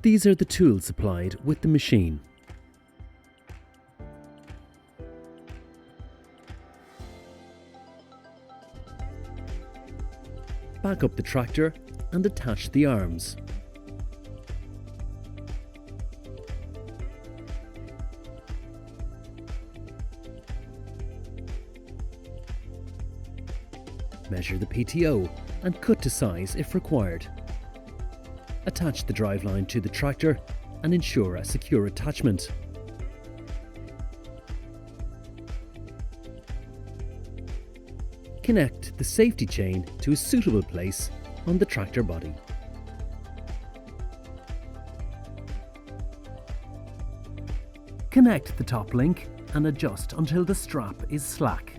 These are the tools supplied with the machine. Back up the tractor and attach the arms. Measure the PTO and cut to size if required. Attach the driveline to the tractor and ensure a secure attachment. Connect the safety chain to a suitable place on the tractor body. Connect the top link and adjust until the strap is slack.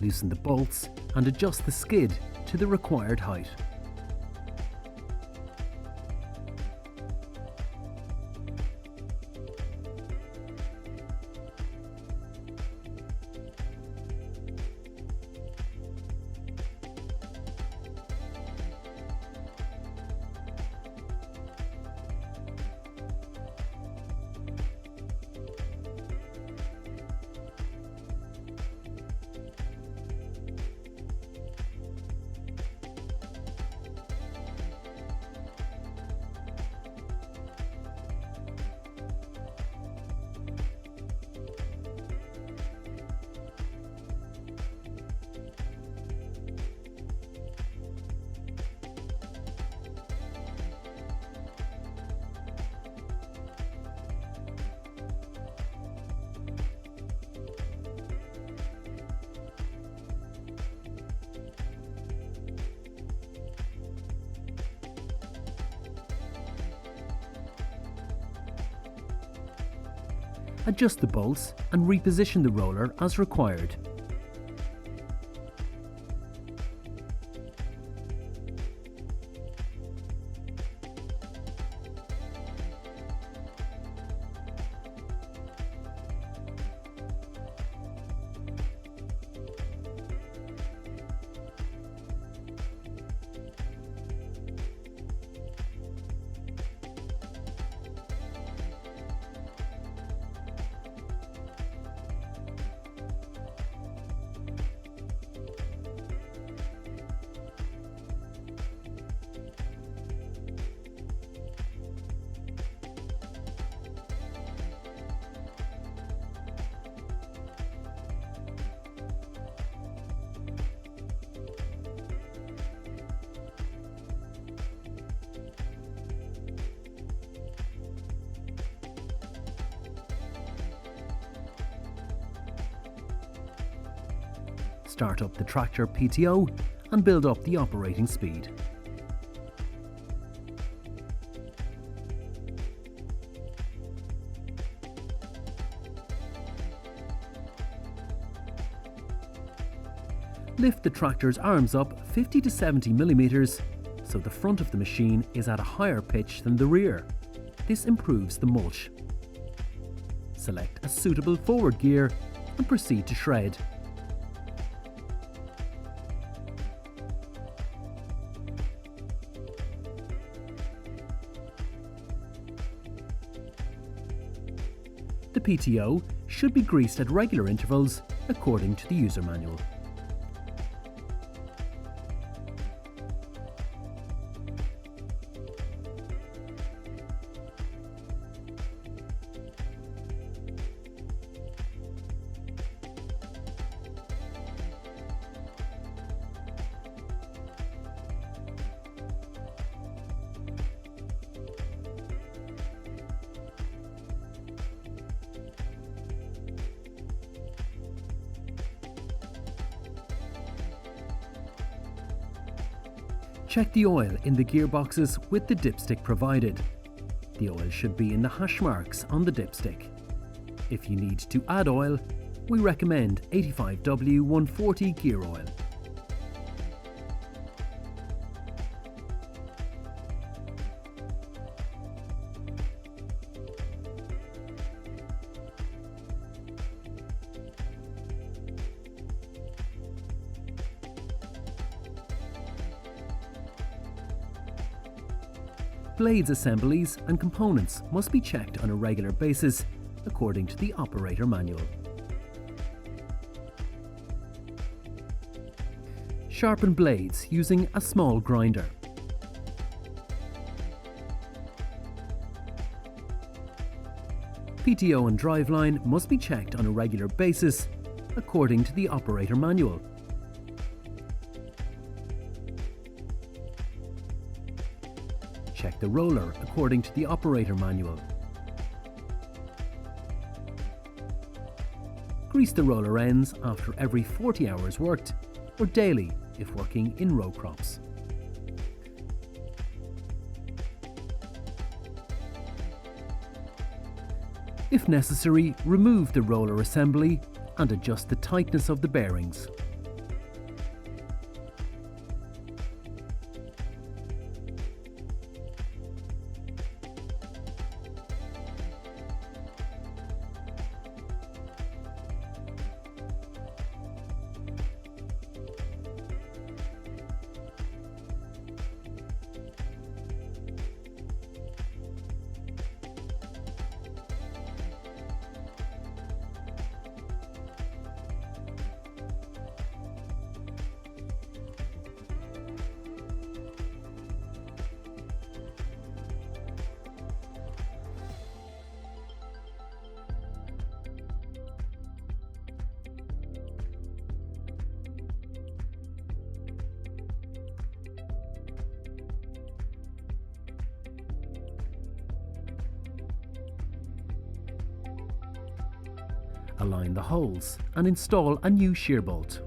Loosen the bolts and adjust the skid to the required height. Adjust the bolts and reposition the roller as required. Start up the tractor PTO and build up the operating speed. Lift the tractor's arms up 50 to 70 millimeters so the front of the machine is at a higher pitch than the rear. This improves the mulch. Select a suitable forward gear and proceed to shred. The PTO should be greased at regular intervals according to the user manual. Check the oil in the gearboxes with the dipstick provided. The oil should be in the hash marks on the dipstick. If you need to add oil, we recommend 85W 140 gear oil. Blades assemblies and components must be checked on a regular basis according to the operator manual. Sharpen blades using a small grinder. PTO and driveline must be checked on a regular basis according to the operator manual. Check the roller according to the operator manual. Grease the roller ends after every 40 hours worked or daily if working in row crops. If necessary, remove the roller assembly and adjust the tightness of the bearings. Align the holes and install a new shear bolt.